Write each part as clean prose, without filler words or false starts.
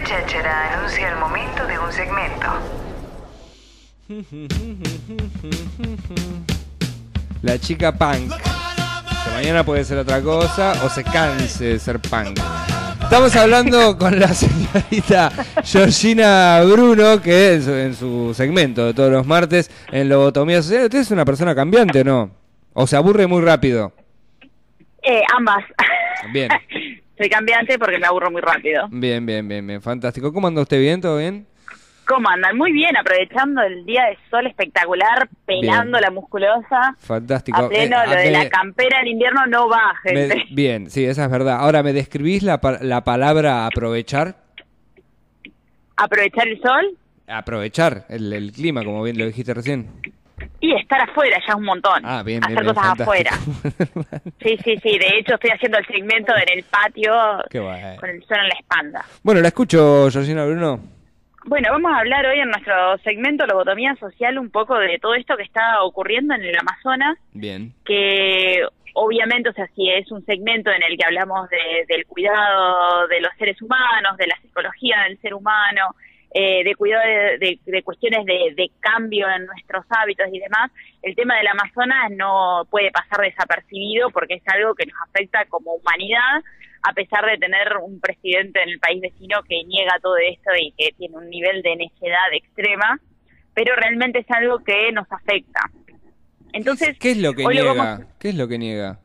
cháchara anuncia el momento de un segmento. La chica punk. Que mañana puede ser otra cosa o se canse de ser punk. Estamos hablando con la señorita Georgina Bruno, que en su segmento de todos los martes en Lobotomía Social. ¿Usted es una persona cambiante o no? ¿O se aburre muy rápido? Ambas. Bien. Soy cambiante porque me aburro muy rápido. Bien, fantástico. ¿Cómo anda usted? ¿Bien? ¿Todo bien? ¿Cómo andan? Muy bien, aprovechando el día de sol espectacular, pelando la musculosa. Fantástico. A pleno, lo de la campera en invierno no va, gente. Bien, sí, esa es verdad. Ahora, ¿me describís la palabra aprovechar? ¿Aprovechar el sol? Aprovechar el clima, como bien lo dijiste recién. Y estar afuera ya es un montón. Bien, hacer cosas fantástico. afuera. Sí. De hecho, estoy haciendo el segmento en el patio. Qué bueno. Con el sol en la espalda. Bueno, la escucho, Georgina Bruno. Bueno, vamos a hablar hoy en nuestro segmento Lobotomía Social un poco de todo esto que está ocurriendo en el Amazonas. Bien. Que obviamente, o sea, si es un segmento en el que hablamos del cuidado de los seres humanos, de la psicología del ser humano, de cuidado de cuestiones de cambio en nuestros hábitos y demás, el tema del Amazonas no puede pasar desapercibido porque es algo que nos afecta como humanidad, a pesar de tener un presidente en el país vecino que niega todo esto y que tiene un nivel de necedad extrema, pero realmente es algo que nos afecta. Entonces, ¿qué es lo que niega? ¿Qué es lo que niega?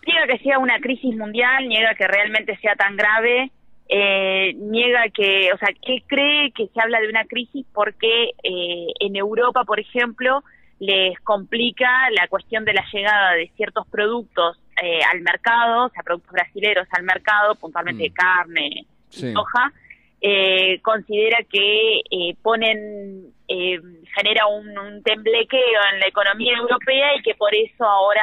Niega que sea una crisis mundial, niega que realmente sea tan grave, niega que, o sea, que cree que se habla de una crisis porque en Europa, por ejemplo, les complica la cuestión de la llegada de ciertos productos al mercado, o sea, productos brasileños al mercado, puntualmente de carne, soja. Considera que genera un temblequeo en la economía europea y que por eso ahora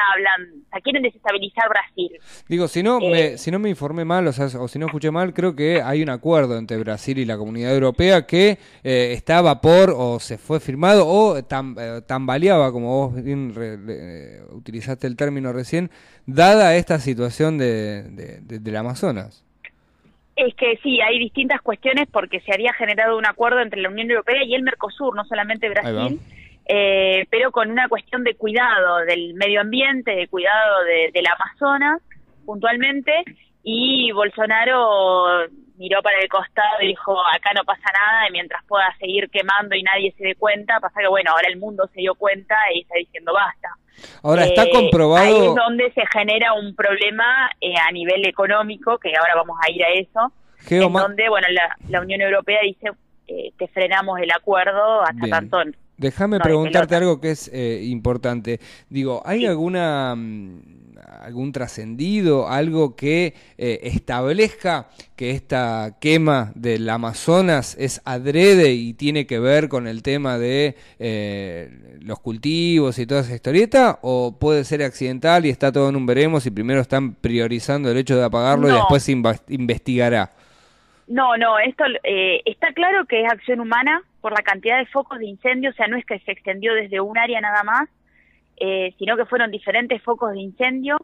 quieren desestabilizar Brasil. Digo, si no me informé mal, o si no escuché mal, creo que hay un acuerdo entre Brasil y la Comunidad Europea que está a vapor o se fue firmado o tambaleaba, como vos bien utilizaste el término recién, dada esta situación del Amazonas. Es que sí, hay distintas cuestiones porque se había generado un acuerdo entre la Unión Europea y el Mercosur, no solamente Brasil, pero con una cuestión de cuidado del medio ambiente, de cuidado del Amazonas, puntualmente, y Bolsonaro miró para el costado y dijo, acá no pasa nada, y mientras pueda seguir quemando y nadie se dé cuenta, pasa que bueno, ahora el mundo se dio cuenta y está diciendo basta. Ahora está comprobado. Ahí es donde se genera un problema a nivel económico, que ahora vamos a ir a eso, en donde bueno la Unión Europea dice te frenamos el acuerdo hasta tanto. Déjame preguntarte algo que es importante. Digo, ¿hay algún trascendido, algo que establezca que esta quema del Amazonas es adrede y tiene que ver con el tema de los cultivos y toda esa historieta? ¿O puede ser accidental y está todo en un veremos y primero están priorizando el hecho de apagarlo y después se investigará? No, esto está claro que es acción humana por la cantidad de focos de incendio, o sea, no es que se extendió desde un área nada más, sino que fueron diferentes focos de incendio.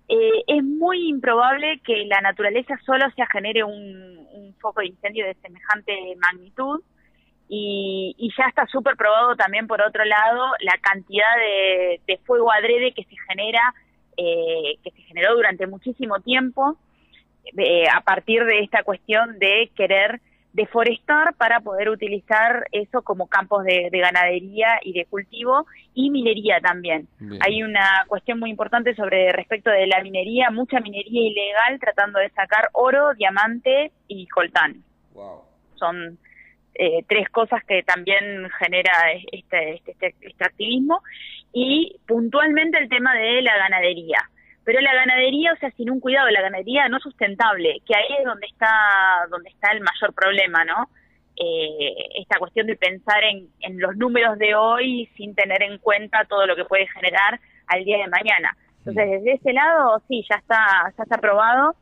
Es muy improbable que la naturaleza solo se genere un foco de incendio de semejante magnitud y ya está súper probado también, por otro lado, la cantidad de fuego adrede que se generó durante muchísimo tiempo, a partir de esta cuestión de querer deforestar para poder utilizar eso como campos de ganadería y de cultivo y minería también. Bien. Hay una cuestión muy importante respecto de la minería, mucha minería ilegal tratando de sacar oro, diamante y coltán. Wow. Son tres cosas que también genera este activismo y puntualmente el tema de la ganadería. Pero la ganadería, o sea, sin un cuidado de la ganadería no sustentable, que ahí es donde está el mayor problema, ¿no? Esta cuestión de pensar en los números de hoy sin tener en cuenta todo lo que puede generar al día de mañana. Entonces, desde ese lado, sí, ya está aprobado.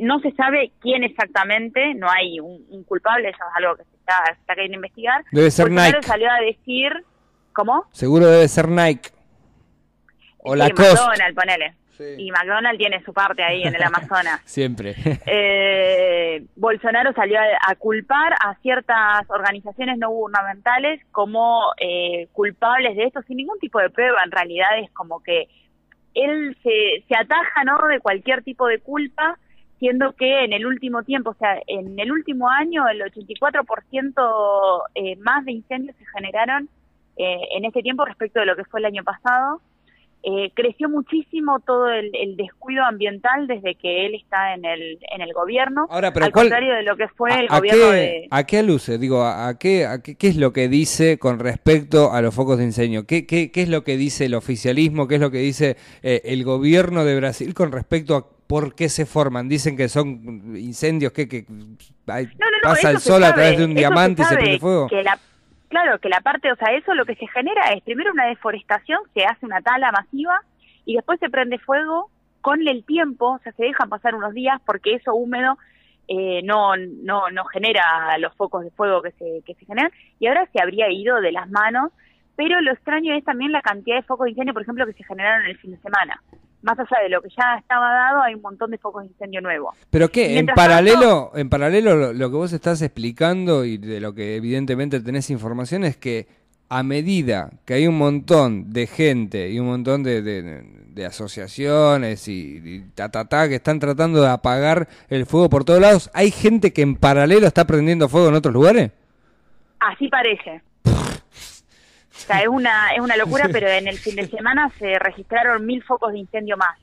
No se sabe quién exactamente, no hay un culpable, eso es algo que se está queriendo investigar. Debe ser Nike. Salió a decir, ¿cómo? Seguro debe ser Nike. O sí, Lacoste. McDonald's, ponele. Sí. Y McDonald's tiene su parte ahí en el Amazonas. Siempre. Bolsonaro salió a culpar a ciertas organizaciones no gubernamentales como culpables de esto sin ningún tipo de prueba. En realidad es como que él se ataja, ¿no?, de cualquier tipo de culpa, siendo que en el último tiempo, o sea, en el último año, el 84% más de incendios se generaron en este tiempo respecto de lo que fue el año pasado. Creció muchísimo todo el descuido ambiental desde que él está en el gobierno. Ahora, pero al contrario de lo que fue el gobierno de... ¿A qué alude? Digo, ¿qué es lo que dice con respecto a los focos de incendio? ¿Qué es lo que dice el oficialismo? ¿Qué es lo que dice el gobierno de Brasil con respecto a por qué se forman? Dicen que son incendios que pasa el sol a través de un diamante y se prende fuego. Claro, que la parte, o sea, eso lo que se genera es primero una deforestación, se hace una tala masiva y después se prende fuego con el tiempo, o sea, se dejan pasar unos días porque eso húmedo no genera los focos de fuego que se generan, y ahora se habría ido de las manos, pero lo extraño es también la cantidad de focos de incendio, por ejemplo, que se generaron en el fin de semana. Más allá de lo que ya estaba dado, hay un montón de focos de incendio nuevos. ¿Pero qué? En paralelo lo que vos estás explicando y de lo que evidentemente tenés información es que a medida que hay un montón de gente y un montón de asociaciones y que están tratando de apagar el fuego por todos lados, ¿hay gente que en paralelo está prendiendo fuego en otros lugares? Así parece. O sea, es una locura, pero en el fin de semana se registraron 1000 focos de incendio más.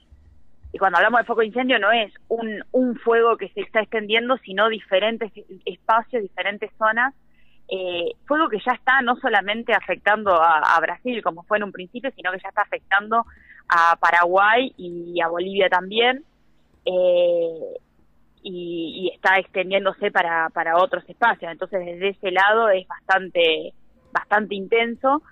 Y cuando hablamos de foco de incendio no es un fuego que se está extendiendo, sino diferentes espacios, diferentes zonas. Fuego que ya está no solamente afectando a Brasil, como fue en un principio, sino que ya está afectando a Paraguay y a Bolivia también. Y está extendiéndose para otros espacios. Entonces, desde ese lado es bastante intenso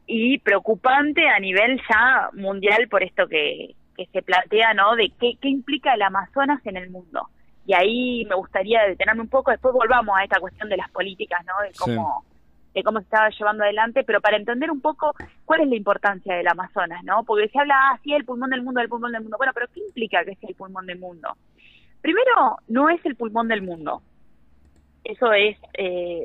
y preocupante a nivel ya mundial por esto que se plantea, ¿no?, de qué implica el Amazonas en el mundo. Y ahí me gustaría detenerme un poco, después volvamos a esta cuestión de las políticas, ¿no?, de cómo se estaba llevando adelante, pero para entender un poco cuál es la importancia del Amazonas, ¿no? Porque se habla, sí, el pulmón del mundo, bueno, pero ¿qué implica que sea el pulmón del mundo? Primero, no es el pulmón del mundo. Eso es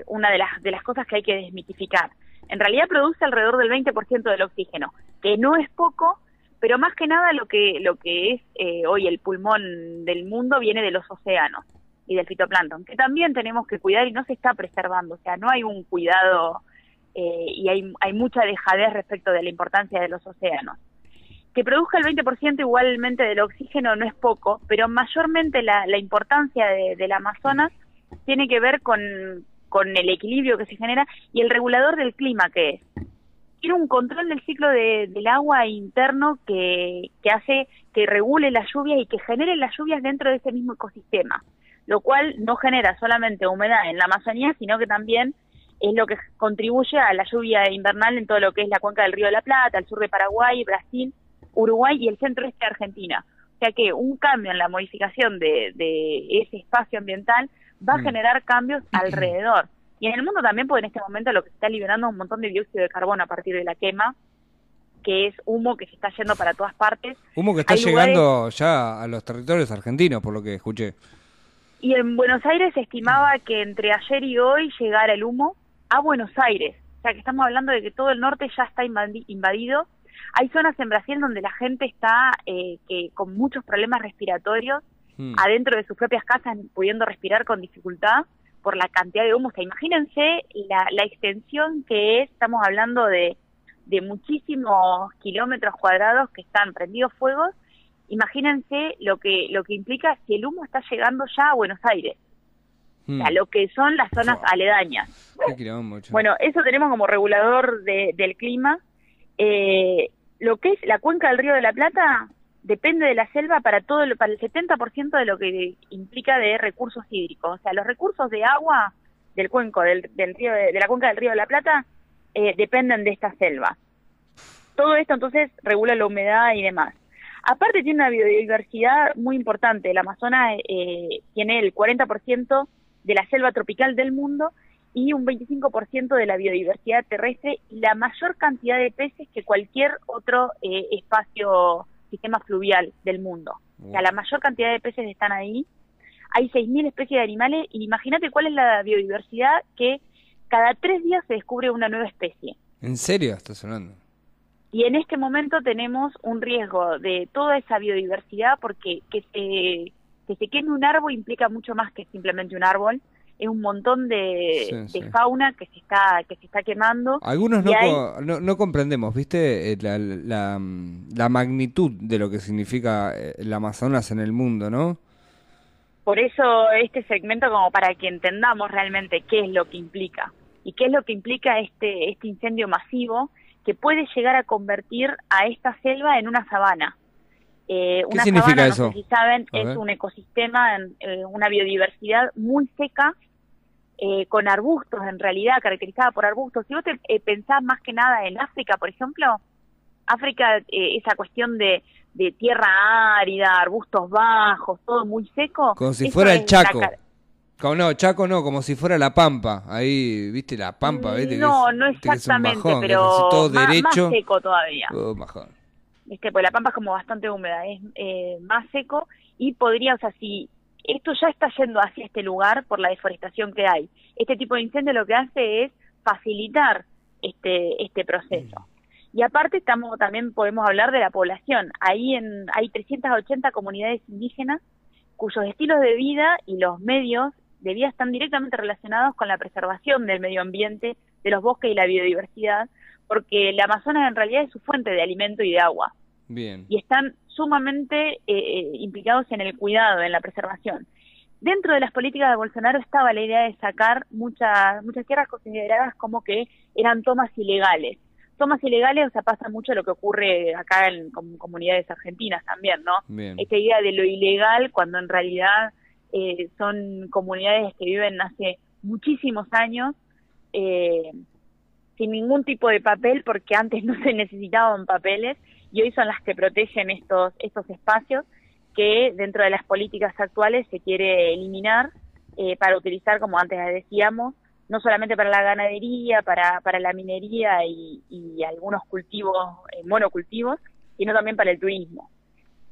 una de las cosas que hay que desmitificar. En realidad produce alrededor del 20% del oxígeno, que no es poco, pero más que nada lo que es hoy el pulmón del mundo viene de los océanos y del fitoplancton, que también tenemos que cuidar y no se está preservando. O sea, no hay un cuidado y hay mucha dejadez respecto de la importancia de los océanos. Que produzca el 20% igualmente del oxígeno no es poco, pero mayormente la importancia del Amazonas tiene que ver con el equilibrio que se genera y el regulador del clima que es. Tiene un control del ciclo del agua interno que hace que regule las lluvias y que genere las lluvias dentro de ese mismo ecosistema, lo cual no genera solamente humedad en la Amazonía, sino que también es lo que contribuye a la lluvia invernal en todo lo que es la cuenca del Río de la Plata, el sur de Paraguay, Brasil, Uruguay y el centro-este de Argentina. O sea que un cambio en la modificación de ese espacio ambiental va a generar cambios alrededor. Y en el mundo también, porque en este momento lo que se está liberando es un montón de dióxido de carbono a partir de la quema, que es humo que se está yendo para todas partes. Humo que está llegando ya a los territorios argentinos, por lo que escuché. Y en Buenos Aires se estimaba que entre ayer y hoy llegara el humo a Buenos Aires. O sea que estamos hablando de que todo el norte ya está invadido. Hay zonas en Brasil donde la gente está con muchos problemas respiratorios, adentro de sus propias casas, pudiendo respirar con dificultad por la cantidad de humo. O sea, imagínense la extensión que es. Estamos hablando de muchísimos kilómetros cuadrados que están prendidos fuegos. Imagínense lo que implica si el humo está llegando ya a Buenos Aires, o sea, lo que son las zonas aledañas. Bueno, eso tenemos como regulador del clima. Lo que es la cuenca del Río de la Plata depende de la selva para el 70% de lo que implica de recursos hídricos. O sea, los recursos de agua del cuenco del río de la cuenca del Río de la Plata dependen de esta selva. Todo esto entonces regula la humedad y demás. Aparte tiene una biodiversidad muy importante. El Amazonas tiene el 40% de la selva tropical del mundo y un 25% de la biodiversidad terrestre y la mayor cantidad de peces que cualquier otro espacio sistema fluvial del mundo. O sea, la mayor cantidad de peces están ahí. Hay 6.000 especies de animales y imagínate cuál es la biodiversidad, que cada 3 días se descubre una nueva especie. ¿En serio estás hablando? Y en este momento tenemos un riesgo de toda esa biodiversidad, porque que se queme un árbol implica mucho más que simplemente un árbol. Es un montón de fauna que se está quemando. Algunos no comprendemos, ¿viste? La magnitud de lo que significa el Amazonas en el mundo, ¿no? Por eso este segmento, como para que entendamos realmente qué es lo que implica. Y qué es lo que implica este incendio masivo, que puede llegar a convertir a esta selva en una sabana. Una significa sabana, eso? No sé si saben, es un ecosistema, una biodiversidad muy seca, con arbustos, en realidad, caracterizada por arbustos. Si vos te pensás más que nada en África, por ejemplo, África, esa cuestión de tierra árida, arbustos bajos, todo muy seco. Como si fuera el Chaco. Chaco no, como si fuera la Pampa. Ahí, ¿viste? La Pampa, ¿viste? No exactamente, pero todo más derecho. seco todavía. Bajón. Porque la Pampa es como bastante húmeda, es más seco, y podría, o sea, si esto ya está yendo hacia este lugar por la deforestación que hay, este tipo de incendio lo que hace es facilitar este proceso. Y aparte también podemos hablar de la población. Hay 380 comunidades indígenas cuyos estilos de vida y los medios de vida están directamente relacionados con la preservación del medio ambiente, de los bosques y la biodiversidad, porque el Amazonas en realidad es su fuente de alimento y de agua. Bien. Y están sumamente implicados en el cuidado, en la preservación. Dentro de las políticas de Bolsonaro estaba la idea de sacar muchas tierras consideradas como que eran tomas ilegales. Tomas ilegales, o sea, pasa mucho lo que ocurre acá en comunidades argentinas también, ¿no? Bien. Esta idea de lo ilegal, cuando en realidad son comunidades que viven hace muchísimos años sin ningún tipo de papel, porque antes no se necesitaban papeles, y hoy son las que protegen estos espacios que dentro de las políticas actuales se quiere eliminar para utilizar, como antes decíamos, no solamente para la ganadería, para la minería y algunos cultivos, monocultivos, sino también para el turismo.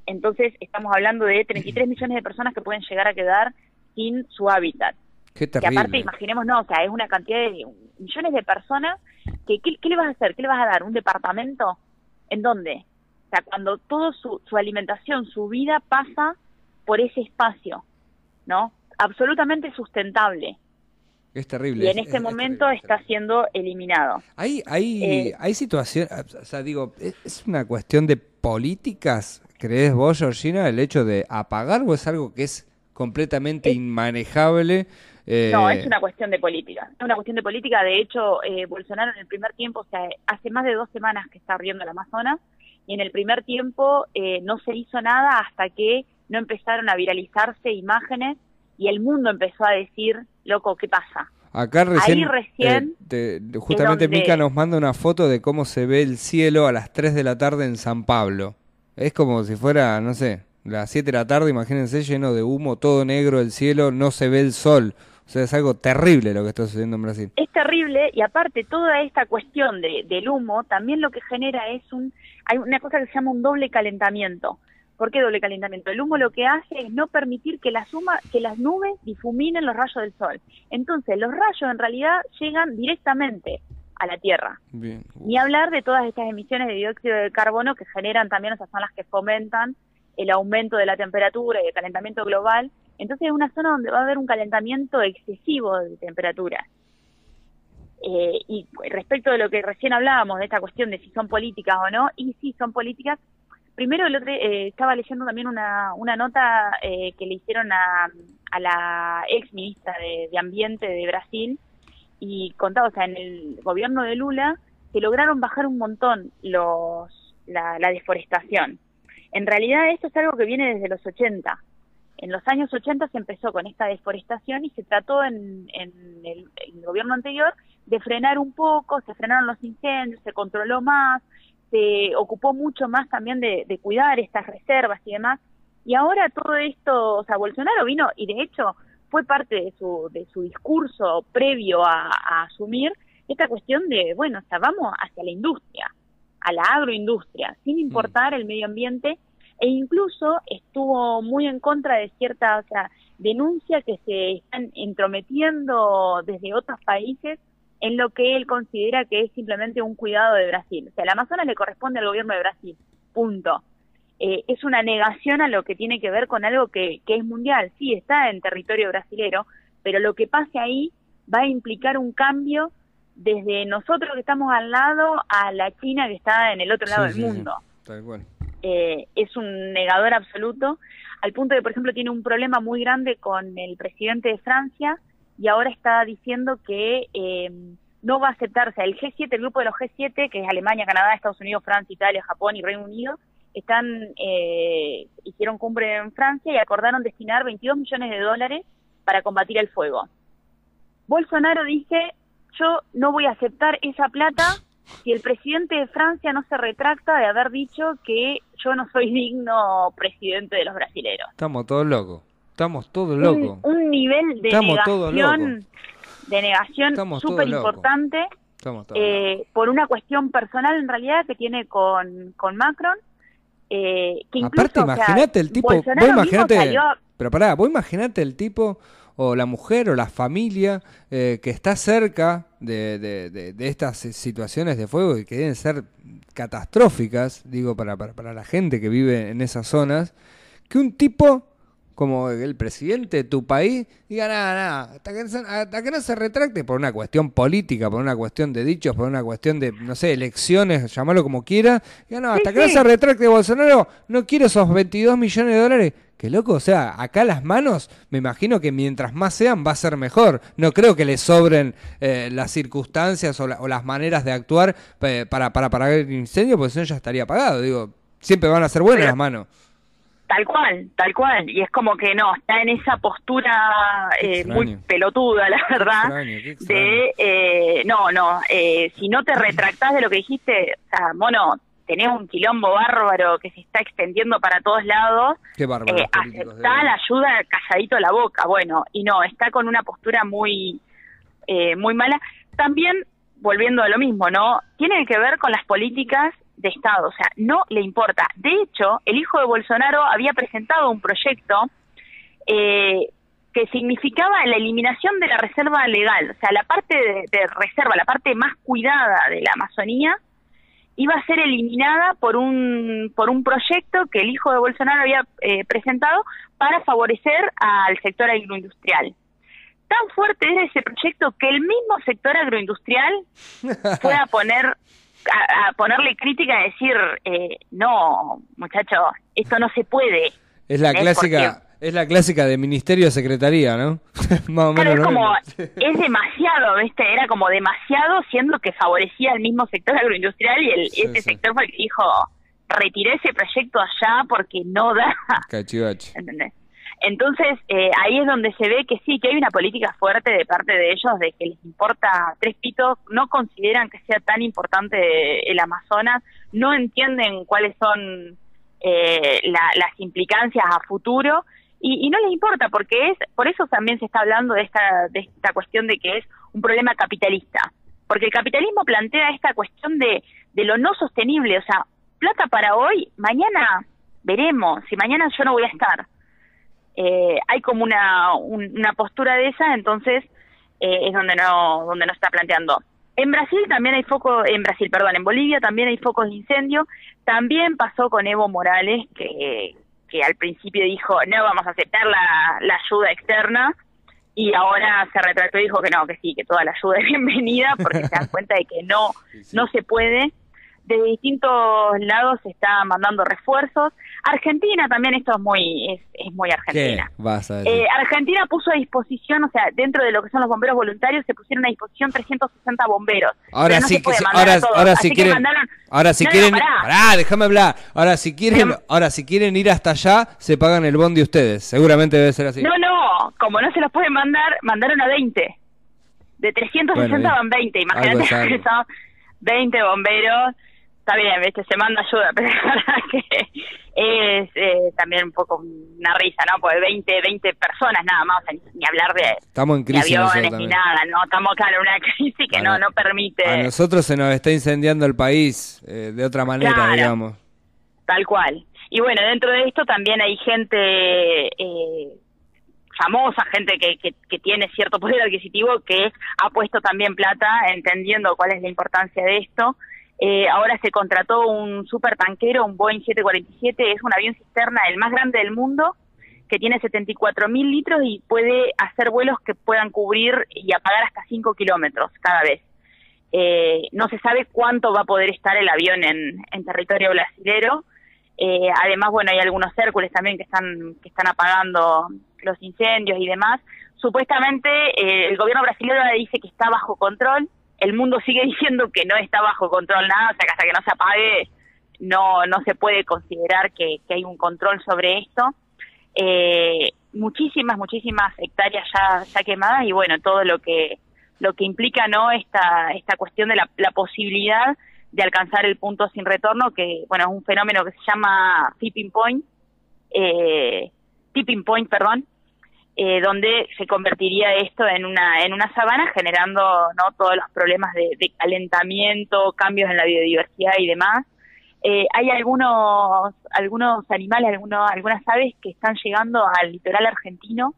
Entonces estamos hablando de 33 millones de personas que pueden llegar a quedar sin su hábitat. Qué terrible. Que aparte, imaginémonos, o sea, es una cantidad de millones de personas que ¿qué le vas a hacer? ¿Qué le vas a dar? ¿Un departamento? ¿En dónde? O sea, cuando toda su alimentación, su vida pasa por ese espacio, ¿no? Absolutamente sustentable. Es terrible. Y en este momento está siendo eliminado. Hay situaciones, o sea, digo, ¿es una cuestión de políticas, crees vos, Georgina, el hecho de apagar, o es algo que es completamente inmanejable? No, es una cuestión de política. Es una cuestión de política. De hecho, Bolsonaro en el primer tiempo, o sea, hace más de 2 semanas que está ardiendo el Amazonas, y en el primer tiempo no se hizo nada hasta que no empezaron a viralizarse imágenes y el mundo empezó a decir, loco, ¿qué pasa? Acá recién justamente Mica nos manda una foto de cómo se ve el cielo a las 3 de la tarde en San Pablo. Es como si fuera, no sé, las 7 de la tarde, imagínense, lleno de humo, todo negro el cielo, no se ve el sol. O sea, es algo terrible lo que está sucediendo en Brasil. Es terrible, y aparte toda esta cuestión del humo también lo que genera hay una cosa que se llama un doble calentamiento. ¿Por qué doble calentamiento? El humo lo que hace es no permitir que las nubes difuminen los rayos del sol. Entonces, los rayos en realidad llegan directamente a la Tierra. Bien. Ni hablar de todas estas emisiones de dióxido de carbono que generan también, esas son las que fomentan el aumento de la temperatura y el calentamiento global. Entonces es una zona donde va a haber un calentamiento excesivo de temperatura. Y respecto de lo que recién hablábamos, de esta cuestión de si son políticas o no, y sí son políticas. Primero, estaba leyendo también una nota que le hicieron a la ex ministra de Ambiente de Brasil, y contaba, o sea, en el gobierno de Lula se lograron bajar un montón la deforestación. En realidad esto es algo que viene desde los 80. En los años 80 se empezó con esta deforestación y se trató en el gobierno anterior de frenar un poco, se frenaron los incendios, se controló más, se ocupó mucho más también de cuidar estas reservas y demás. Y ahora todo esto, o sea, Bolsonaro vino y de hecho fue parte de su discurso previo a asumir esta cuestión de, bueno, o sea, vamos hacia la industria, a la agroindustria, sin importar el medio ambiente, e incluso estuvo muy en contra de cierta, o sea, denuncia que se están entrometiendo desde otros países en lo que él considera que es simplemente un cuidado de Brasil. O sea, el Amazonas le corresponde al gobierno de Brasil, punto. Es una negación a lo que tiene que ver con algo que es mundial. Sí, está en territorio brasilero, pero lo que pase ahí va a implicar un cambio desde nosotros que estamos al lado a la China que está en el otro lado del mundo. Sí, tal cual. Es un negador absoluto, al punto de, por ejemplo, tiene un problema muy grande con el presidente de Francia y ahora está diciendo que no va a aceptarse el G7, el grupo de los G7, que es Alemania, Canadá, Estados Unidos, Francia, Italia, Japón y Reino Unido, hicieron cumbre en Francia y acordaron destinar 22 millones de dólares para combatir el fuego. Bolsonaro dice, yo no voy a aceptar esa plata si el presidente de Francia no se retracta de haber dicho que yo no soy digno presidente de los brasileros. Estamos todos locos. Un nivel de negación súper importante por una cuestión personal en realidad que tiene con Macron. Que incluso, aparte, imagínate el tipo, vos imaginate el tipo o la mujer o la familia que está cerca de estas situaciones de fuego y que deben ser catastróficas, digo, para la gente que vive en esas zonas, que un tipo como el presidente de tu país diga nada, hasta que no se retracte por una cuestión política, por una cuestión de dichos, por una cuestión de, no sé, elecciones, llamarlo como quiera, diga no, hasta que no se retracte Bolsonaro, no quiero esos 22 millones de dólares. Qué loco, o sea, acá las manos, me imagino que mientras más sean va a ser mejor. No creo que le sobren las circunstancias o las maneras de actuar para apagar el incendio, porque si no ya estaría apagado. Digo, siempre van a ser buenas las manos. Tal cual. Y es como que no, está en esa postura muy pelotuda, la verdad, si no te retractás de lo que dijiste, o sea, mono, tenés un quilombo bárbaro que se está extendiendo para todos lados, aceptá la ayuda calladito la boca, bueno, y no, está con una postura muy mala. También, volviendo a lo mismo, ¿no? Tiene que ver con las políticas de Estado, o sea, no le importa. De hecho, el hijo de Bolsonaro había presentado un proyecto que significaba la eliminación de la reserva legal, o sea, la parte de reserva, la parte más cuidada de la Amazonía, iba a ser eliminada por un proyecto que el hijo de Bolsonaro había presentado para favorecer al sector agroindustrial. Tan fuerte era ese proyecto que el mismo sector agroindustrial fue a ponerle crítica y decir, no, muchachos, esto no se puede. Es la clásica de ministerio a secretaría, ¿no? Más o menos. Claro, es como, es demasiado, ¿viste? Era como demasiado, siendo que favorecía al mismo sector agroindustrial y ese sector fue el que dijo, retiré ese proyecto allá porque no da. Cachivache. ¿Entendés? Entonces, ahí es donde se ve que sí, que hay una política fuerte de parte de ellos, de que les importa tres pitos, no consideran que sea tan importante el Amazonas, no entienden cuáles son las implicancias a futuro, y no les importa, porque por eso también se está hablando de esta cuestión de que es un problema capitalista, porque el capitalismo plantea esta cuestión de lo no sostenible, o sea, plata para hoy, mañana veremos, si mañana yo no voy a estar. Hay como una postura de esa, entonces es donde no está planteando. En Brasil también hay en Bolivia también hay focos de incendio. También pasó con Evo Morales, que al principio dijo, no vamos a aceptar la ayuda externa, y ahora se retractó y dijo que no, que sí, que toda la ayuda es bienvenida, porque se dan cuenta de que no se puede. Desde distintos lados se está mandando refuerzos. Argentina también, esto es muy Argentina. ¿Qué vas a decir? Argentina puso a disposición, o sea, dentro de lo que son los bomberos voluntarios, se pusieron a disposición 360 bomberos. Ahora sí, déjame hablar. Ahora si quieren ir hasta allá, se pagan el bondi ustedes. Seguramente debe ser así. No, como no se los pueden mandar, mandaron a 20. De 360 van 20, imagínate que son 20 bomberos. está bien, ¿viste? Se manda ayuda, pero la verdad que es también un poco una risa, ¿no? Pues 20 personas nada más, o sea, ni hablar estamos en crisis de aviones ni nada, ¿no? Estamos, claro, en una crisis que no permite... A nosotros se nos está incendiando el país de otra manera, claro, digamos. Tal cual. Y bueno, dentro de esto también hay gente famosa, gente que tiene cierto poder adquisitivo, que ha puesto también plata entendiendo cuál es la importancia de esto. Ahora se contrató un supertanquero, un Boeing 747, es un avión cisterna, el más grande del mundo, que tiene 74.000 litros y puede hacer vuelos que puedan cubrir y apagar hasta 5 kilómetros cada vez. No se sabe cuánto va a poder estar el avión en territorio brasilero. Además, bueno, hay algunos Hércules también que están apagando los incendios y demás. Supuestamente el gobierno brasileño dice que está bajo control. El mundo sigue diciendo que no está bajo control nada, o sea que hasta que no se apague no se puede considerar que hay un control sobre esto. Muchísimas hectáreas ya quemadas y bueno, todo lo que implica, ¿no?, esta cuestión de la posibilidad de alcanzar el punto sin retorno, que bueno, es un fenómeno que se llama tipping point, donde se convertiría esto en una sabana, generando, ¿no?, todos los problemas de calentamiento, cambios en la biodiversidad y demás. Hay algunos animales, algunas aves que están llegando al litoral argentino,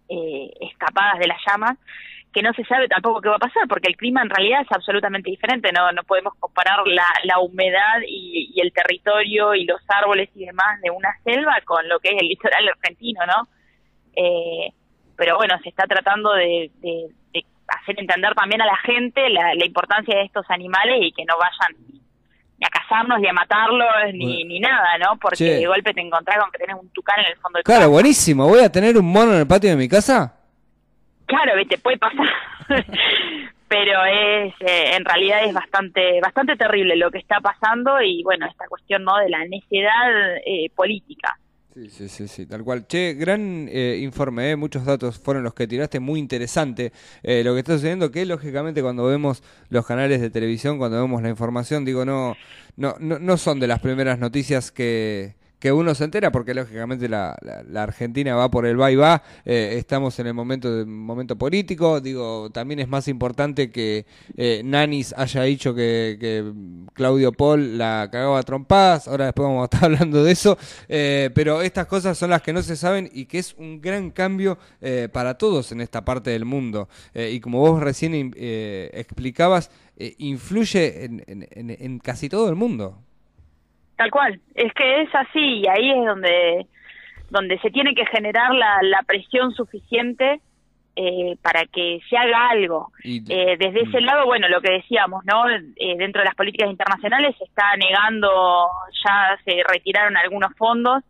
escapadas de las llamas, que no se sabe tampoco qué va a pasar, porque el clima en realidad es absolutamente diferente, no podemos comparar la humedad y el territorio y los árboles y demás de una selva con lo que es el litoral argentino, ¿no? Pero bueno, se está tratando de hacer entender también a la gente la importancia de estos animales y que no vayan ni a cazarnos, ni a matarlos, ni nada, ¿no? Porque de golpe te encontrás con que tenés un tucán en el fondo de tu casa. Claro, buenísimo. ¿Voy a tener un mono en el patio de mi casa? Claro, te puede pasar. Pero en realidad es bastante terrible lo que está pasando y bueno, esta cuestión, ¿no?, de la necedad política. Sí, tal cual. Che, gran informe, muchos datos fueron los que tiraste, muy interesante lo que está sucediendo, que lógicamente cuando vemos los canales de televisión, cuando vemos la información, digo, no son de las primeras noticias que uno se entera, porque lógicamente la Argentina va por el va y va, estamos en el momento político, digo, también es más importante que Nanis haya dicho que Claudio Pol la cagaba a trompadas, ahora después vamos a estar hablando de eso, pero estas cosas son las que no se saben y que es un gran cambio para todos en esta parte del mundo, y como vos recién explicabas, influye en casi todo el mundo. Tal cual, es que es así y ahí es donde se tiene que generar la presión suficiente para que se haga algo. Desde ese lado, bueno, lo que decíamos, ¿no? Dentro de las políticas internacionales se está negando, ya se retiraron algunos fondos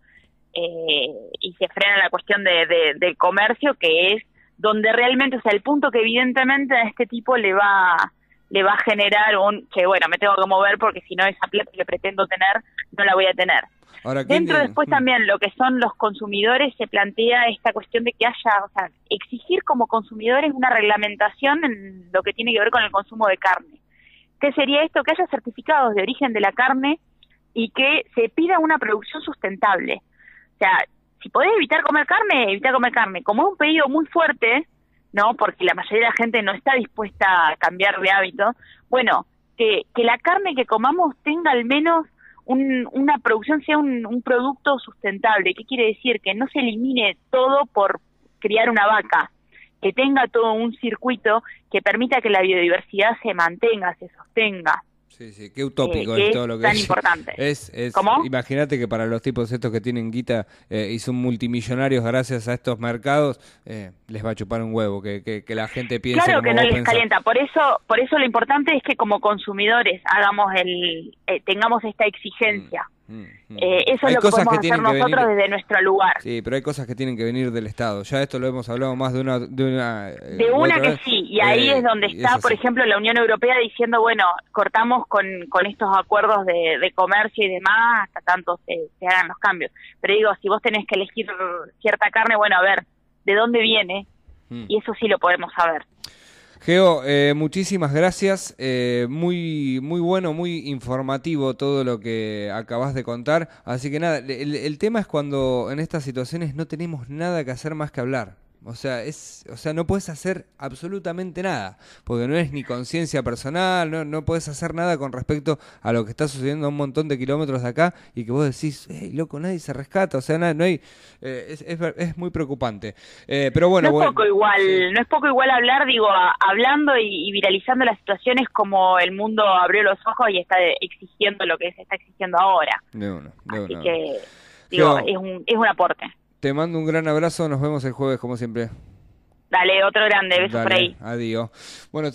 y se frena la cuestión del comercio, que es donde realmente, o sea, el punto que evidentemente a este tipo le va a generar que bueno, me tengo que mover porque si no esa plata que pretendo tener no la voy a tener. Ahora, dentro después también lo que son los consumidores, se plantea esta cuestión de que haya, o sea, exigir como consumidores una reglamentación en lo que tiene que ver con el consumo de carne. ¿Qué sería esto? Que haya certificados de origen de la carne y que se pida una producción sustentable. O sea, si podés evitar comer carne, evita comer carne. Como es un pedido muy fuerte, ¿no?, porque la mayoría de la gente no está dispuesta a cambiar de hábito, bueno, que la carne que comamos tenga al menos una producción, sea un producto sustentable. ¿Qué quiere decir? Que no se elimine todo por criar una vaca, que tenga todo un circuito que permita que la biodiversidad se mantenga, se sostenga. Sí, qué utópico es todo lo que tan importante. ¿Cómo? Imagínate que para los tipos estos que tienen guita y son multimillonarios gracias a estos mercados, les va a chupar un huevo, que la gente piense. Claro, como que no les pensás. calienta. Por eso lo importante es que como consumidores tengamos esta exigencia. Eso es lo que podemos hacer nosotros desde nuestro lugar. Sí, pero hay cosas que tienen que venir del Estado. Ya esto lo hemos hablado más de una que vez. Sí, y ahí es donde está, por ejemplo, la Unión Europea diciendo, bueno, cortamos con estos acuerdos de comercio y demás hasta tanto se hagan los cambios. Pero digo, si vos tenés que elegir cierta carne, bueno, a ver, ¿de dónde viene? Y eso sí lo podemos saber. Geo, muchísimas gracias, muy bueno, muy informativo todo lo que acabas de contar, así que nada, el tema es cuando en estas situaciones no tenemos nada que hacer más que hablar. O sea, no puedes hacer absolutamente nada, porque no es ni conciencia personal, no puedes hacer nada con respecto a lo que está sucediendo a un montón de kilómetros de acá y que vos decís, hey, loco, nadie se rescata, o sea, no hay, es muy preocupante. Pero bueno, no es poco igual, sí. no es poco igual hablar, digo, hablando y viralizando las situaciones como el mundo abrió los ojos y está exigiendo lo que se está exigiendo ahora. Así que, digo, Geo, es un aporte. te mando un gran abrazo, nos vemos el jueves como siempre. Dale, otro grande, besos por Dale, ahí. adiós. Bueno,